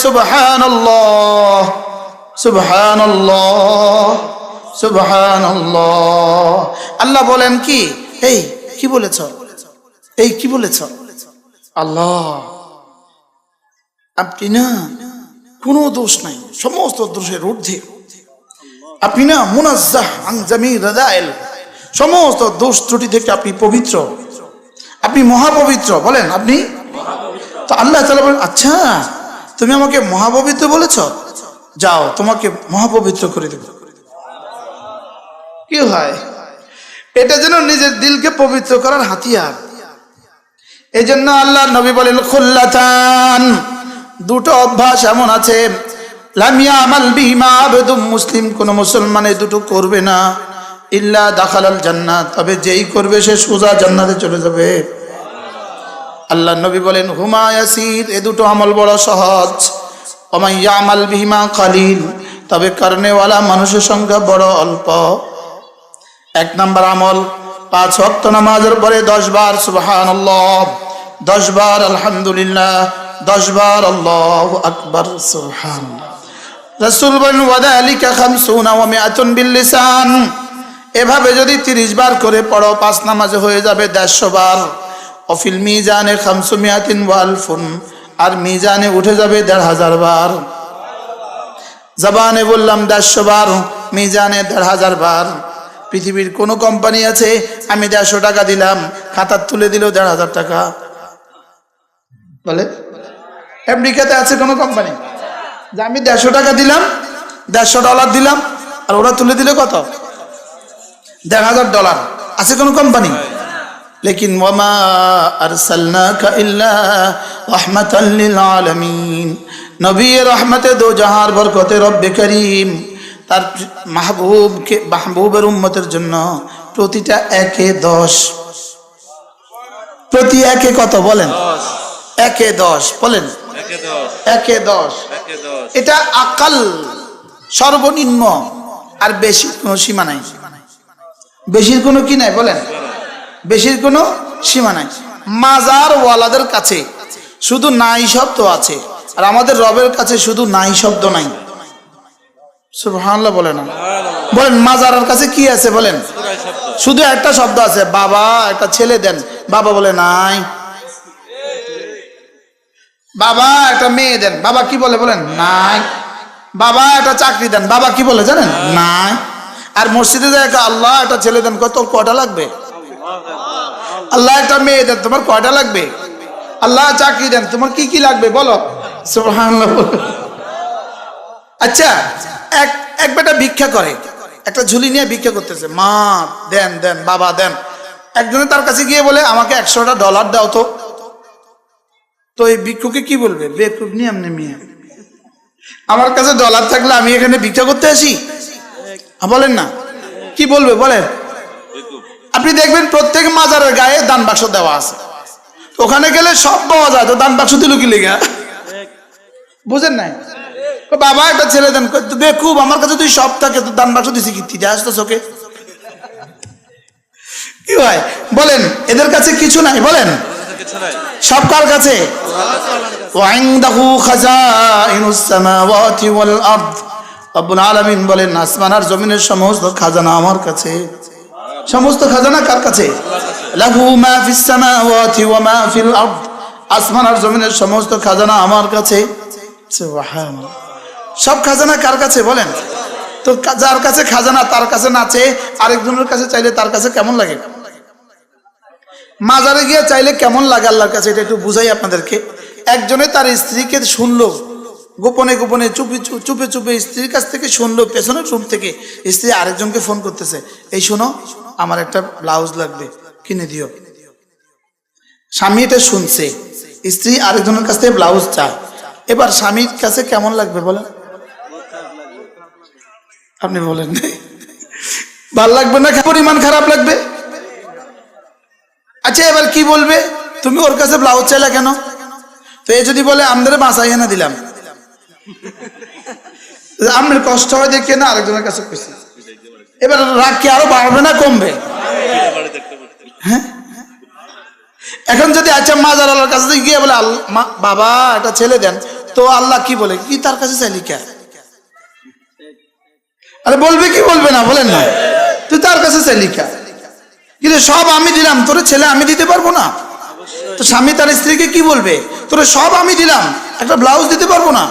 সুবহানাল্লাহ সুবহানাল্লাহ সুবহানাল্লাহ। আল্লাহ বলেন কি, এই কি বলেছ, এই কি বলেছ? আল্লাহ আপনি না কোনো দোষ নাই, সমস্ত দোষের ঊর্ধ্বে। আপনি না মুনাজ্জাহ আন জামি রাদাইল, সমস্ত দোষ ত্রুটি থেকে আপনি পবিত্র, আপনি মহাপবিত্র। বলেন আপনি। তো আল্লাহ তাআলা বলেন, আচ্ছা তুমি আমাকে মহাপবিত্র বলেছ, যাও তোমাকে মহাপবিত্র করে দেব। কি হয়? এটা যেন নিজের দিলকে পবিত্র করার হাতিয়ার। এই জন্য আল্লাহ নবী বলেন, খুল্লাতান, দুটো অভ্যাস এমন আছে, লাম ইয়ামাল বিহিমা আবদুম মুসলিম, কোন মুসলমান এই দুটো করবে না, ইল্লা দাখালাল জান্নাত, তবে যেই করবে সে সোজা জান্নাতে চলে যাবে। আল্লাহ নবী বলেন, হুমা ইয়াসির, এ দুটো আমল বড় সহজ, ওয়া মান ইয়ামাল বিহিমা কালিল, তবে করনেওয়ালা মানুষের সংখ্যা বড় অল্প। এক নাম্বার আমল, 5 ওয়াক্ত নামাজের পরে 10 বার সুবহানাল্লাহ, 10 বার আলহামদুলিল্লাহ, 10 বার আল্লাহু আকবার, সুবহানাল্লাহ। রাসূল বলেন, ওয়াদালিকা 50 ওয়া 100 বিল লিসান, এভাবে যদি 30 বার করে পড়ো 5 নামাজে হয়ে যাবে 150 বার। অফিল মিজানে 500 ওয়া আলফুন, আর মিজানে উঠে যাবে 1500 বার। জবানে বললাম 150 বার, মিজানে 1500 বার। পৃথিবীর কোন কোম্পানি আছে আমি 150 টাকা দিলাম, খাতার তুলে দিল 1500 টাকা? বলে আমেরিকাতে আছে কোন কোম্পানি যে আমি 150 টাকা দিলাম, $150 দিলাম, আর ওরা তুলে দিলে কত? $1000। আছে কোন কোম্পানি? লেকিন ওয়ামা আরসালনাকা ইল্লা রাহমাতাল লিল আলামিন, নবী রহমতে দো জাহার বরকতে রব্বে করিম তার মাহবুবের উম্মতের জন্য প্রতিটা 1-এ 10, প্রতি 1-এ কত বলেন? 1-এ 10 বলেন, 1-এ 10। এটা আকাল, সর্বনিম্ন, আর বেশির কোনো সীমা নাই। বেশির কোনো কি নাই বলেন? বেশির কোনো সীমা নাই। মাজার ওয়ালাদের কাছে শুধু নাই শব্দ আছে, আর আমাদের রবের কাছে শুধু নাই শব্দ নাই। সুবহানাল্লাহ বলেন না, বলেন মাজারের কাছে কি আছে বলেন? শুধু একটা শব্দ আছে, বাবা একটা ছেলে দেন, বাবা বলে নাই। বাবা একটা মেয়ে দেন, বাবা কি বলে বলেন? নাই। বাবা একটা চাকরি দেন, বাবা কি বলে জানেন? নাই। আর মসজিদে যায় আল্লাহ একটা ছেলে দেন, তোর কয়টা লাগবে? আল্লাহ একটা মেয়ে দেন, তোমার কয়টা লাগবে? আল্লাহ চাকরি দেন, তোমার কি কি লাগবে বলো? সুবহানাল্লাহ। আচ্ছা, এক বেটা ভিক্ষা করে, একটা ঝুলি নিয়ে ভিক্ষা করতেছে, মা দেন দেন, বাবা দেন। একজনে তার কাছে গিয়ে বলে, আমাকে $100 দাও তো। তো এই ভিক্ষুকে কি বলবে? বেকুব নি আমনে মিয়া, আমার কাছে ডলার থাকলে আমি এখানে ভিক্ষা করতে আসি? বলেন না, কি বলবে বলেন? আপনি দেখবেন প্রত্যেক মাজারের গায়ে দান বাক্স দেওয়া আছে, ওখানে গেলে সব পাওয়া যায়, তো দান বাক্স দিল কি লেগা? বুঝেন নাই? বাবা একটা ছেলে দেন, বেকুব আমার কাছে তুই সব থাকে, তো দান বাক্স দিছি কি আসতো চোখে? কি হয় বলেন? এদের কাছে কিছু নাই বলেন, সব কার কাছে? ওয়াইনদাহু খাজাইনুস সামাওয়াতি ওয়াল আরদ, রব্বুল আলামিন বলেন আসমান আর জমিনের সমস্ত খাজানা আমার কাছে। সমস্ত খাজানা কার কাছে? লাহু মা ফিস সামাওয়াতি ওয়া মা ফিল আরদ, আসমান আর জমিনের সমস্ত খাজানা আমার কাছে। সুবহানাল্লাহ। সব খাজানা কার কাছে বলেন? তো যার কাছে খাজানা তার কাছে নাচে, আরেকজনের কাছে চাইলে তার কাছে কেমন লাগে? মাজারে গিয়ে চাইলে কেমন লাগে আল্লাহর কাছে, এটা একটু বুঝাই আপনাদেরকে। একজনে তার স্ত্রীকে শুনলো, গোপনে গোপনে চুপে চুপে চুপে স্ত্রীর কাছ থেকে শুনলো, পেছনের রুম থেকে স্ত্রী আরেকজনকে ফোন করতেছে, এই শোনো আমার একটা ব্লাউজ লাগবে, কিনে দিও। স্বামী এটা শুনছে, স্ত্রী আরেকজনের কাছ থেকে ব্লাউজ চায়। এবার স্বামীর কাছে কেমন লাগবে বলেন? আপনি বলেন, ভাল লাগবে না? পরিমাণ খারাপ লাগবে। আচ্ছা এবার কি বলবে? তুমি ওর কাছে ব্লাউজ চাইলা কেন? তো এই যদি বলে আমাদের বাসাই এনে দিলাম, আমার কষ্ট হয় দেখে না আরেকজনের কাছে পেয়েছি, এবার রাগ কি আরো বাড়বে না কমবে? হ্যাঁ। এখন যদি আচ্ছা মাজার আল্লাহর কাছে গিয়ে বলে বাবা একটা ছেলে দেন, তো আল্লাহ কি বলে, কি তার কাছে চাইলি কে? আরে বলবে কি বলবে না বলেন না? তুই তার কাছে চাইলি কে? কিন্তু সব আমি দিলাম, তোর ছেলে আমি দিতে পারবো না? তো স্বামী তার স্ত্রীকে কি বলবে, তোর সব আমি দিলাম, একটা ব্লাউজ দিতে পারবো না?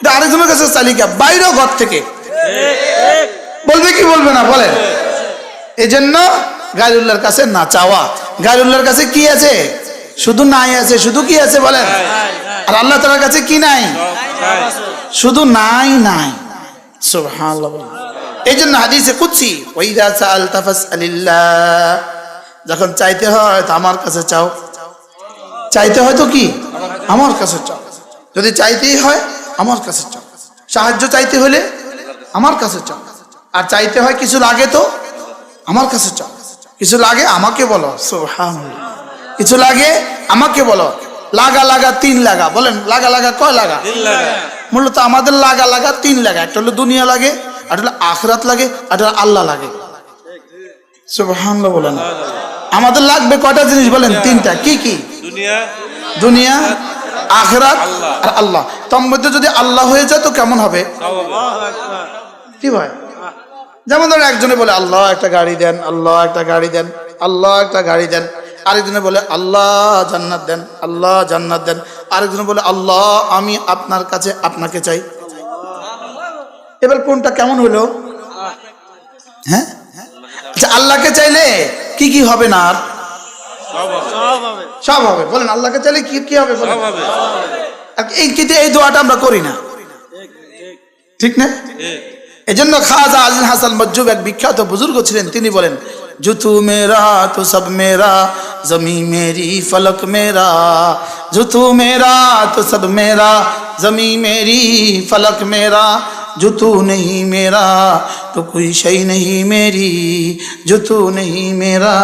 এটা আরেকজনের কাছে চাইলি কে? বাইরেও ঘর থেকে বলবে কি বলবে না বলেন? এই জন্য গায়রুল্লাহর কাছে না চাওয়া। গায়রুল্লাহর কাছে কি আছে? শুধু নাই আছে। শুধু কি আছে বলেন? আর আল্লাহ তাআলার কাছে কি নাই? শুধু নাই নাই। সুবহানাল্লাহ। এই জন্য হাদিসে কুদসি, ওয়াইদা সাআলতা ফাসআলিল্লাহ, যখন চাইতে হয় তো আমার কাছে চাও। চাইতে হয় তো কি আমার কাছে চাও। যদি চাইতেই হয় আমার কাছে চাও। সাহায্য চাইতে হলে আমার কাছে চাও। আর চাইতে হয় কিছু লাগে তো আমার কাছে চাও। কিছু লাগে আমাকে বলো। সুবহানাল্লাহ। কিছু লাগে আমাকে বলো। লাগা লাগা 3 লাগা বলেন। লাগা লাগা কয় লাগা? 3 লাগা। মূলত আমাদের লাগা লাগা 3 লাগা। একটা হলো দুনিয়া লাগে, একটা হলো আখিরাত লাগে, একটা হলো আল্লাহ লাগে। সুবহানাল্লাহ বলেন। আমাদের লাগবে কয়টা জিনিস বলেন? 3টা। কি কি? দুনিয়া, আখিরাত আর আল্লাহ। তোর মধ্যে যদি আল্লাহ হয়ে যায় তো কেমন হবে? কি ভাই? যেমন ধরেন একজনে বলে আল্লাহ একটা গাড়ি দেন, আল্লাহ একটা গাড়ি দেন, আল্লাহ একটা গাড়ি দেন। আরেকজনে বলে আল্লাহ জান্নাত দেন, আল্লাহ জান্নাত দেন। আরেকজনে বলে আল্লাহ আমি আপনার কাছে আপনাকে চাই। এবার কোনটা কেমন হলো? হ্যাঁ, আচ্ছা আল্লাহকে চাইলে কি কি হবে না? আর সব হবে বলেন। আল্লাহকে চাইলে কি কি হবে বলেন? এই দোয়াটা আমরা করি না, ঠিক না? এই জন্য খাজা আজিজ হাসান মজ্জুব এক বিখ্যাত বুজুর্গ ছিলেন। তিনি বলেন, জুতু মেরা তো সব মেরা, জমি মেরি ফলক মেরা। জুতু মেরা তো সব মেরা, জমি মেরি ফলক মেরা। জুতু नहीं मेरा तो कोई शय नहीं मेरी। জুতু नहीं मेरा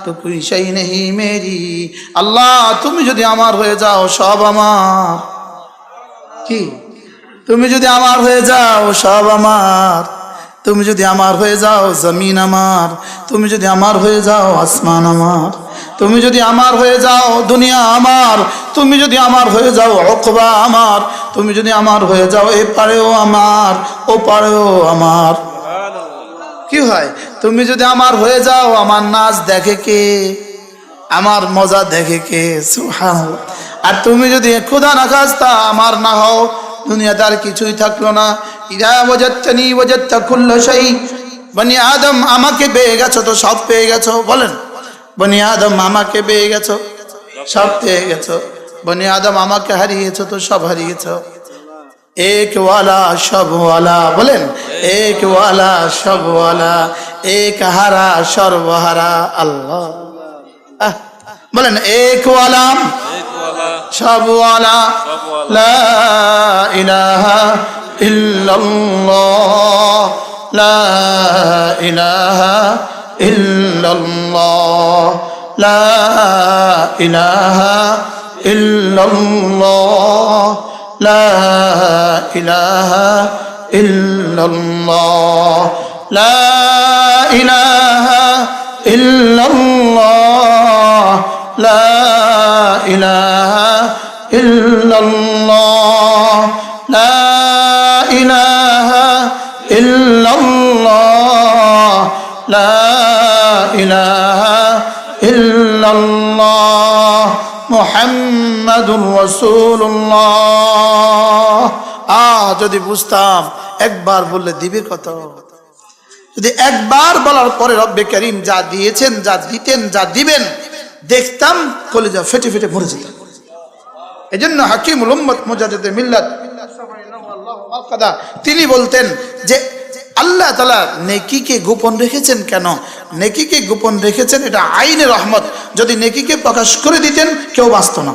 तो कोई शय नहीं मेरी। আল্লাহ তুমি যদি আমার হয়ে যাও সব আমার। কি? তুমি যদি আমার হয়ে যাও সব আমার। তুমি যদি আমার হয়ে যাও জমিন আমার। তুমি যদি আমার হয়ে যাও আসমান আমার। তুমি যদি আমার হয়ে যাও দুনিয়া আমার। তুমি যদি আমার হয়ে যাও উকবা আমার। তুমি যদি আমার হয়ে যাও এ পারেও আমার ও পারেও আমার। কি হয়? তুমি যদি আমার হয়ে যাও আমার নাচ দেখে কে, আমার মজা দেখে কে? সুবহানাল্লাহ। আর তুমি যদি খুদা না খাস্তা আমার না হও দুনিয়াতে আর কিছুই থাকলো না। ইদা ওয়াজাদতানি ওয়াজাদতা কুল্লা শাই। বনি আদম আমাকে পেয়ে গেছো তো সব পেয়ে গেছো বলেন। বনি আদম আমাকে পেয়ে গেছো সব পেয়ে গেছো। বনি আদম আমাকে হারিয়েছো তো সব হারিয়েছো। एक वाला सब वाला बोलें। एक वाला सब वाला, एक हरा सर्वहरा अल्लाह। बोलें एक वाला सब वाला, ला इलाहा इल्लल्लाह, ला इलाहा इल्लल्लाह, ला इलाहा इल्लल्लाह, ला इलाहा इल्लल्लाह, ला इलाहा इल्लल्लाह, ला इलाहा इल्लल्लाह, ला इलाहा इल्लल्लाह, ला इलाहा इल्लल्लाह, মুহাম্মাদুর রাসূলুল্লাহ। যদি বুঝতাম একবার বললে দিবে কত। যদি একবার বলার পরে রব্বে কারীম যা দিয়েছেন, যা দিতেন, যা দিবেন দেখতাম কলিজা ফেটে ফেটে মরে যেতাম। এজন্য হাকিমুল উম্মত মুজাদ্দিদে মিল্লাত তিনি বলতেন যে আল্লাহ তাআলা নেকিকে গোপন রেখেছেন কেন? নেকিকে গোপন রেখেছেন এটা আইনে রহমত। যদি নেকিকে প্রকাশ করে দিতেন কেউ বাঁচত না।